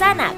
sanak.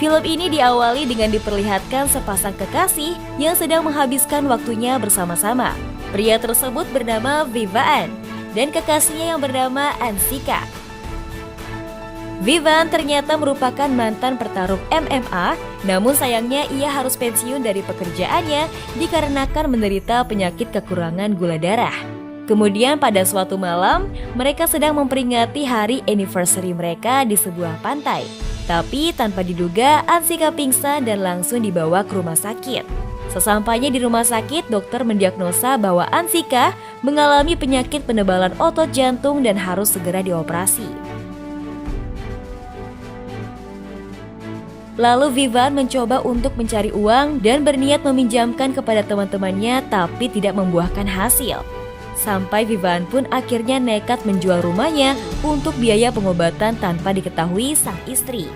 Film ini diawali dengan diperlihatkan sepasang kekasih yang sedang menghabiskan waktunya bersama-sama. Pria tersebut bernama Vivan dan kekasihnya yang bernama Ansika. Vivan ternyata merupakan mantan petarung MMA, namun sayangnya ia harus pensiun dari pekerjaannya dikarenakan menderita penyakit kekurangan gula darah. Kemudian pada suatu malam, mereka sedang memperingati hari anniversary mereka di sebuah pantai. Tapi tanpa diduga, Ansika pingsan dan langsung dibawa ke rumah sakit. Sesampainya di rumah sakit, dokter mendiagnosa bahwa Ansika mengalami penyakit penebalan otot jantung dan harus segera dioperasi. Lalu Vivan mencoba untuk mencari uang dan berniat meminjamkan kepada teman-temannya tapi tidak membuahkan hasil. Sampai Vivan pun akhirnya nekat menjual rumahnya untuk biaya pengobatan tanpa diketahui sang istri.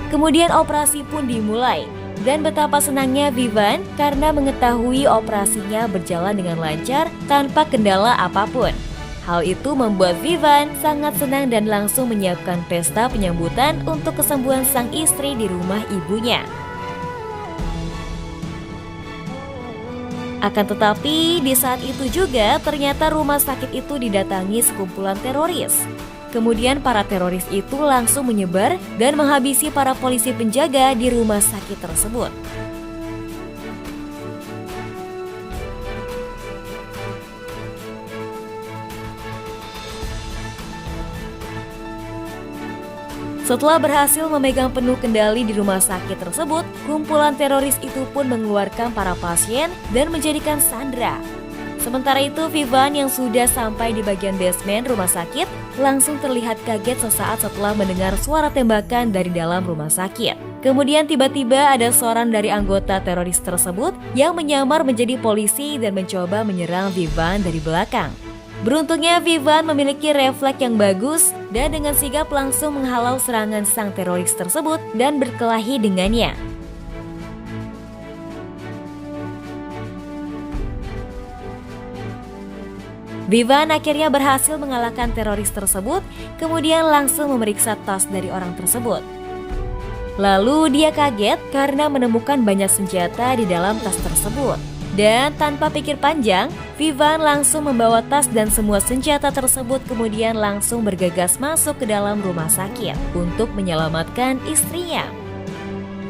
Kemudian operasi pun dimulai. Dan betapa senangnya Vivan karena mengetahui operasinya berjalan dengan lancar tanpa kendala apapun. Hal itu membuat Vivan sangat senang dan langsung menyiapkan pesta penyambutan untuk kesembuhan sang istri di rumah ibunya. Akan tetapi di saat itu juga ternyata rumah sakit itu didatangi sekumpulan teroris. Kemudian para teroris itu langsung menyebar dan menghabisi para polisi penjaga di rumah sakit tersebut. Setelah berhasil memegang penuh kendali di rumah sakit tersebut, kumpulan teroris itu pun mengeluarkan para pasien dan menjadikan sandera. Sementara itu, Vivan yang sudah sampai di bagian basement rumah sakit langsung terlihat kaget sesaat setelah mendengar suara tembakan dari dalam rumah sakit. Kemudian tiba-tiba ada seorang dari anggota teroris tersebut yang menyamar menjadi polisi dan mencoba menyerang Vivan dari belakang. Beruntungnya Vivan memiliki refleks yang bagus dan dengan sigap langsung menghalau serangan sang teroris tersebut dan berkelahi dengannya. Vivan akhirnya berhasil mengalahkan teroris tersebut, kemudian langsung memeriksa tas dari orang tersebut. Lalu dia kaget karena menemukan banyak senjata di dalam tas tersebut. Dan tanpa pikir panjang, Vivan langsung membawa tas dan semua senjata tersebut kemudian langsung bergegas masuk ke dalam rumah sakit untuk menyelamatkan istrinya.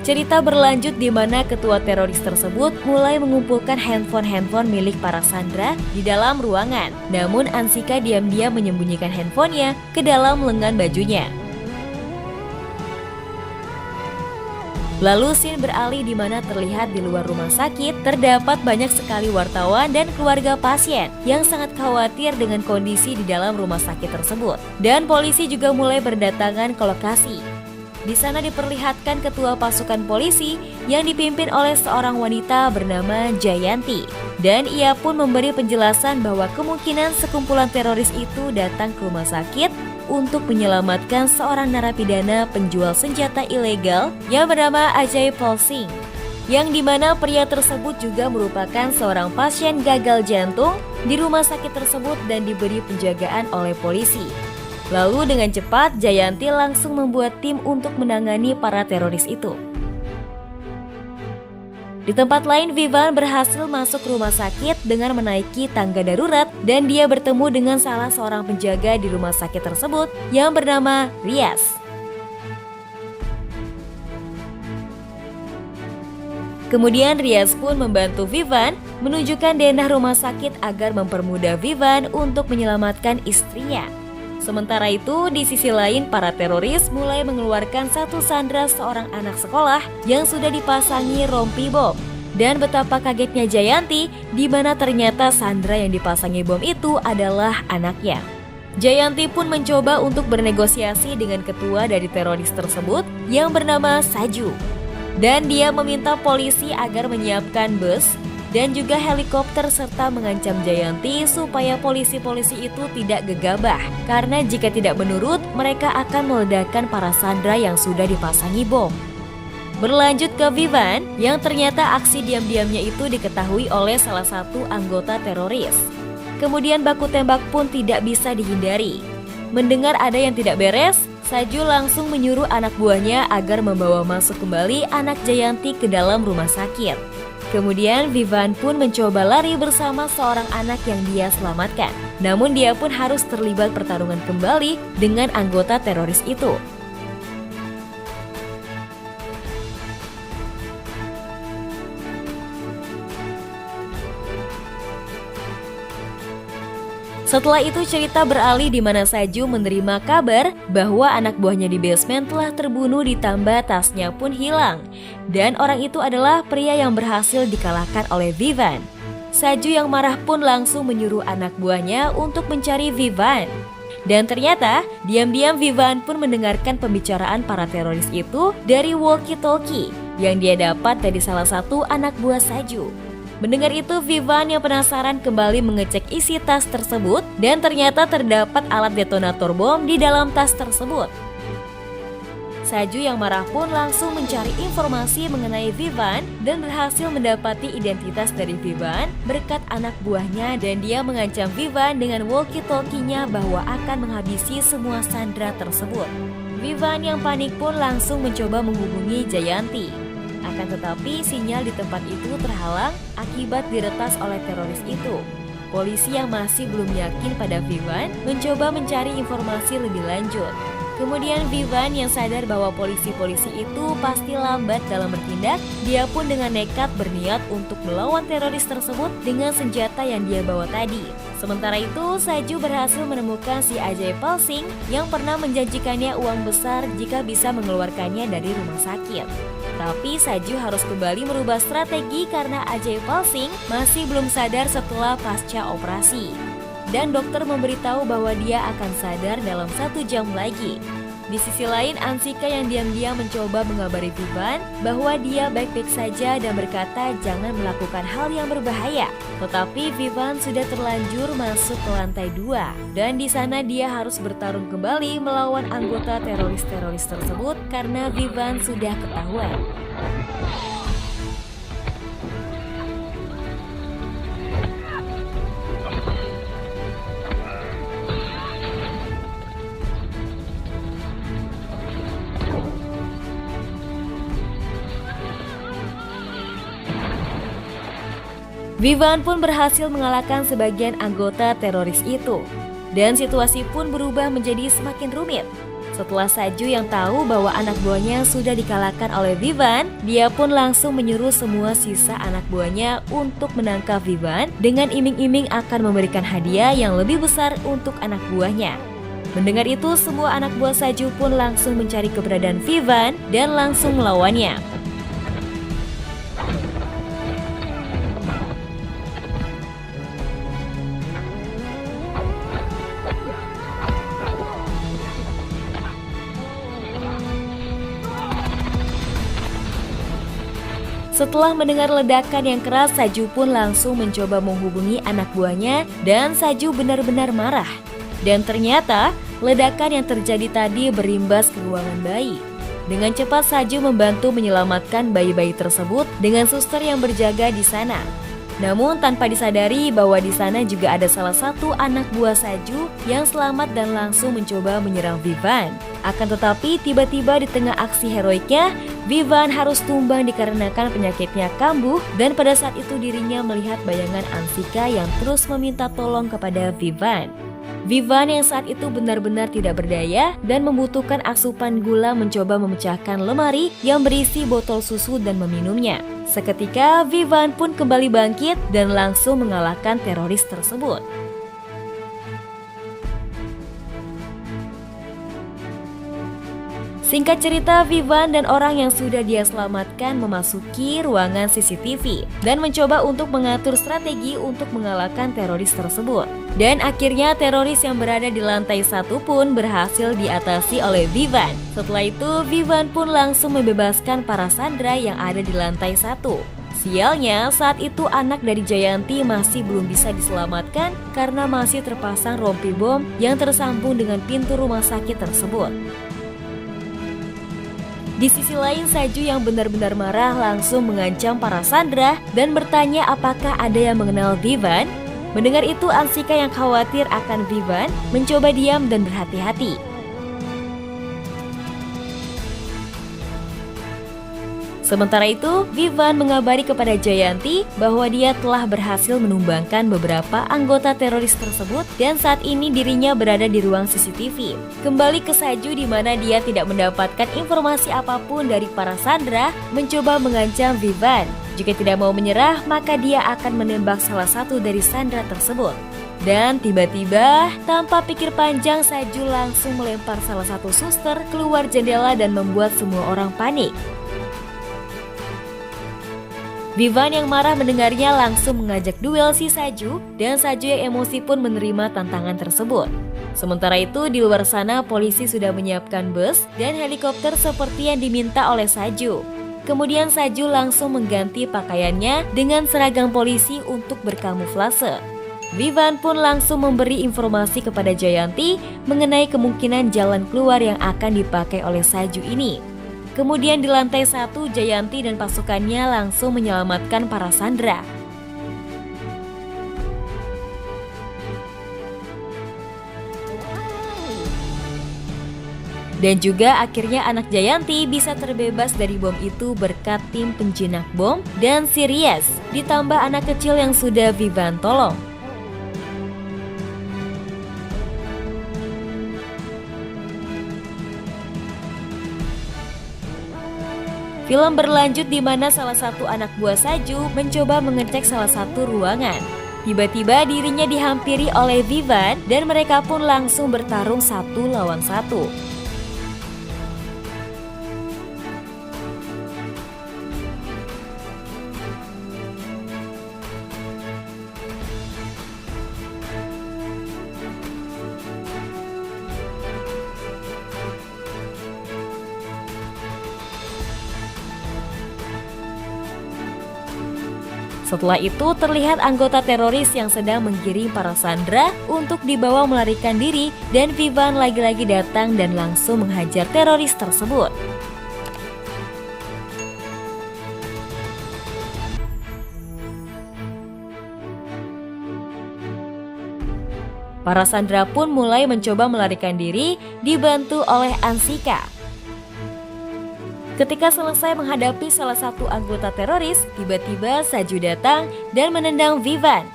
Cerita berlanjut di mana ketua teroris tersebut mulai mengumpulkan handphone milik para sandera di dalam ruangan. Namun Ansika diam-diam menyembunyikan handphonenya ke dalam lengan bajunya. Lalu scene beralih di mana terlihat di luar rumah sakit terdapat banyak sekali wartawan dan keluarga pasien yang sangat khawatir dengan kondisi di dalam rumah sakit tersebut. Dan polisi juga mulai berdatangan ke lokasi. Di sana diperlihatkan ketua pasukan polisi yang dipimpin oleh seorang wanita bernama Jayanti. Dan ia pun memberi penjelasan bahwa kemungkinan sekumpulan teroris itu datang ke rumah sakit untuk menyelamatkan seorang narapidana penjual senjata ilegal yang bernama Ajay Polsing, yang dimana pria tersebut juga merupakan seorang pasien gagal jantung di rumah sakit tersebut dan diberi penjagaan oleh polisi. Lalu dengan cepat Jayanti langsung membuat tim untuk menangani para teroris itu. Di tempat lain, Vivan berhasil masuk rumah sakit dengan menaiki tangga darurat dan dia bertemu dengan salah seorang penjaga di rumah sakit tersebut yang bernama Rias. Kemudian Rias pun membantu Vivan menunjukkan denah rumah sakit agar mempermudah Vivan untuk menyelamatkan istrinya. Sementara itu, di sisi lain para teroris mulai mengeluarkan satu sandera seorang anak sekolah yang sudah dipasangi rompi bom. Dan betapa kagetnya Jayanti di mana ternyata sandera yang dipasangi bom itu adalah anaknya. Jayanti pun mencoba untuk bernegosiasi dengan ketua dari teroris tersebut yang bernama Saju. Dan dia meminta polisi agar menyiapkan bus dan juga helikopter serta mengancam Jayanti supaya polisi-polisi itu tidak gegabah karena jika tidak menurut mereka akan meledakkan para sandera yang sudah dipasangi bom. Berlanjut ke Vivan, yang ternyata aksi diam-diamnya itu diketahui oleh salah satu anggota teroris. Kemudian baku tembak pun tidak bisa dihindari. Mendengar ada yang tidak beres, Saju langsung menyuruh anak buahnya agar membawa masuk kembali anak Jayanti ke dalam rumah sakit. Kemudian Vivan pun mencoba lari bersama seorang anak yang dia selamatkan. Namun dia pun harus terlibat pertarungan kembali dengan anggota teroris itu. Setelah itu cerita beralih di mana Saju menerima kabar bahwa anak buahnya di basement telah terbunuh ditambah tasnya pun hilang. Dan orang itu adalah pria yang berhasil dikalahkan oleh Vivan. Saju yang marah pun langsung menyuruh anak buahnya untuk mencari Vivan. Dan ternyata diam-diam Vivan pun mendengarkan pembicaraan para teroris itu dari walkie-talkie yang dia dapat dari salah satu anak buah Saju. Mendengar itu, Vivan yang penasaran kembali mengecek isi tas tersebut dan ternyata terdapat alat detonator bom di dalam tas tersebut. Saju yang marah pun langsung mencari informasi mengenai Vivan dan berhasil mendapati identitas dari Vivan berkat anak buahnya, dan dia mengancam Vivan dengan walkie-talkie-nya bahwa akan menghabisi semua sandera tersebut. Vivan yang panik pun langsung mencoba menghubungi Jayanti. Akan tetapi sinyal di tempat itu terhalang akibat diretas oleh teroris itu. Polisi yang masih belum yakin pada Vivan mencoba mencari informasi lebih lanjut. Kemudian Vivan yang sadar bahwa polisi-polisi itu pasti lambat dalam bertindak, dia pun dengan nekat berniat untuk melawan teroris tersebut dengan senjata yang dia bawa tadi. Sementara itu, Saju berhasil menemukan si Ajay Palsing yang pernah menjanjikannya uang besar jika bisa mengeluarkannya dari rumah sakit. Tapi Saju harus kembali merubah strategi karena Ajay Palsing masih belum sadar setelah pasca operasi. Dan dokter memberitahu bahwa dia akan sadar dalam 1 jam lagi. Di sisi lain, Ansika yang diam-diam mencoba mengabari Vivan bahwa dia baik-baik saja dan berkata jangan melakukan hal yang berbahaya. Tetapi Vivan sudah terlanjur masuk ke lantai 2 dan di sana dia harus bertarung kembali melawan anggota teroris-teroris tersebut karena Vivan sudah ketahuan. Vivan pun berhasil mengalahkan sebagian anggota teroris itu. Dan situasi pun berubah menjadi semakin rumit. Setelah Saju yang tahu bahwa anak buahnya sudah dikalahkan oleh Vivan, dia pun langsung menyuruh semua sisa anak buahnya untuk menangkap Vivan dengan iming-iming akan memberikan hadiah yang lebih besar untuk anak buahnya. Mendengar itu, semua anak buah Saju pun langsung mencari keberadaan Vivan dan langsung melawannya. Setelah mendengar ledakan yang keras, Saju pun langsung mencoba menghubungi anak buahnya dan Saju benar-benar marah. Dan ternyata ledakan yang terjadi tadi berimbas ke ruangan bayi. Dengan cepat Saju membantu menyelamatkan bayi-bayi tersebut dengan suster yang berjaga di sana. Namun tanpa disadari bahwa di sana juga ada salah satu anak buah Saju yang selamat dan langsung mencoba menyerang Vivan. Akan tetapi tiba-tiba di tengah aksi heroiknya, Vivan harus tumbang dikarenakan penyakitnya kambuh dan pada saat itu dirinya melihat bayangan Ansika yang terus meminta tolong kepada Vivan. Vivan yang saat itu benar-benar tidak berdaya dan membutuhkan asupan gula mencoba memecahkan lemari yang berisi botol susu dan meminumnya. Seketika Vivan pun kembali bangkit dan langsung mengalahkan teroris tersebut. Singkat cerita, Vivan dan orang yang sudah dia selamatkan memasuki ruangan CCTV dan mencoba untuk mengatur strategi untuk mengalahkan teroris tersebut. Dan akhirnya teroris yang berada di lantai 1 pun berhasil diatasi oleh Vivan. Setelah itu, Vivan pun langsung membebaskan para sandera yang ada di lantai 1. Sialnya, saat itu anak dari Jayanti masih belum bisa diselamatkan karena masih terpasang rompi bom yang tersambung dengan pintu rumah sakit tersebut. Di sisi lain, Saju yang benar-benar marah langsung mengancam para sandera dan bertanya apakah ada yang mengenal Vivan. Mendengar itu, Ansika yang khawatir akan Vivan mencoba diam dan berhati-hati. Sementara itu, Vivan mengabari kepada Jayanti bahwa dia telah berhasil menumbangkan beberapa anggota teroris tersebut dan saat ini dirinya berada di ruang CCTV. Kembali ke Saju di mana dia tidak mendapatkan informasi apapun dari para sandera, mencoba mengancam Vivan. Jika tidak mau menyerah, maka dia akan menembak salah satu dari sandera tersebut. Dan tiba-tiba, tanpa pikir panjang, Saju langsung melempar salah satu suster keluar jendela dan membuat semua orang panik. Vivan yang marah mendengarnya langsung mengajak duel si Saju dan Saju yang emosi pun menerima tantangan tersebut. Sementara itu di luar sana polisi sudah menyiapkan bus dan helikopter seperti yang diminta oleh Saju. Kemudian Saju langsung mengganti pakaiannya dengan seragam polisi untuk berkamuflase. Vivan pun langsung memberi informasi kepada Jayanti mengenai kemungkinan jalan keluar yang akan dipakai oleh Saju ini. Kemudian di lantai 1, Jayanti dan pasukannya langsung menyelamatkan para sandera. Dan juga akhirnya anak Jayanti bisa terbebas dari bom itu berkat tim penjinak bom dan Sirius, ditambah anak kecil yang sudah Vivan tolong. Film berlanjut di mana salah satu anak buah Saju mencoba mengecek salah satu ruangan. Tiba-tiba dirinya dihampiri oleh Vivan dan mereka pun langsung bertarung 1 lawan 1. Setelah itu terlihat anggota teroris yang sedang menggiring para sandera untuk dibawa melarikan diri dan Vivan lagi-lagi datang dan langsung menghajar teroris tersebut. Para sandera pun mulai mencoba melarikan diri dibantu oleh Ansika. Ketika selesai menghadapi salah satu anggota teroris, tiba-tiba Saju datang dan menendang Vivan.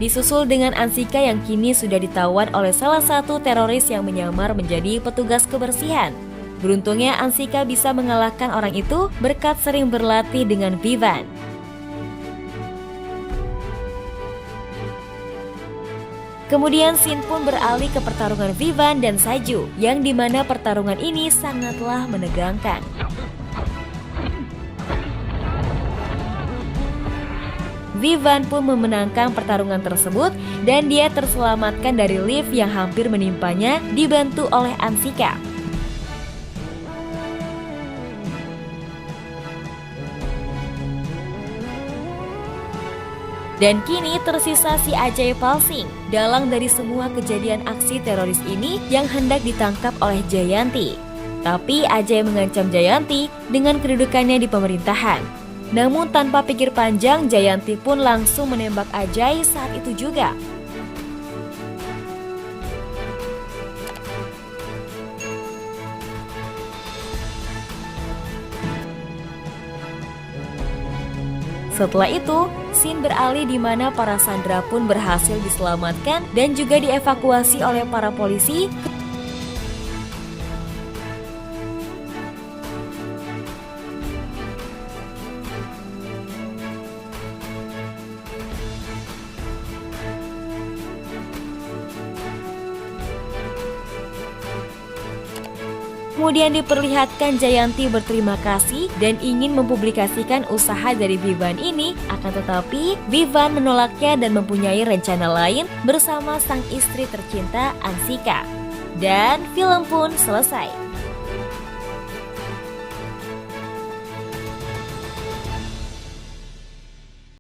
Disusul dengan Ansika yang kini sudah ditawan oleh salah satu teroris yang menyamar menjadi petugas kebersihan. Beruntungnya Ansika bisa mengalahkan orang itu berkat sering berlatih dengan Vivan. Kemudian scene pun beralih ke pertarungan Vivan dan Saju, yang dimana pertarungan ini sangatlah menegangkan. Vivan pun memenangkan pertarungan tersebut dan dia terselamatkan dari lift yang hampir menimpanya dibantu oleh Ansika. Dan kini tersisa si Ajay Palsing, dalang dari semua kejadian aksi teroris ini yang hendak ditangkap oleh Jayanti. Tapi Ajay mengancam Jayanti dengan kedudukannya di pemerintahan. Namun tanpa pikir panjang, Jayanti pun langsung menembak Ajay saat itu juga. Setelah itu, scene beralih di mana para sandera pun berhasil diselamatkan dan juga dievakuasi oleh para polisi. Kemudian diperlihatkan Jayanti berterima kasih dan ingin mempublikasikan usaha dari Vivan ini, akan tetapi Vivan menolaknya dan mempunyai rencana lain bersama sang istri tercinta Ansika. Dan film pun selesai.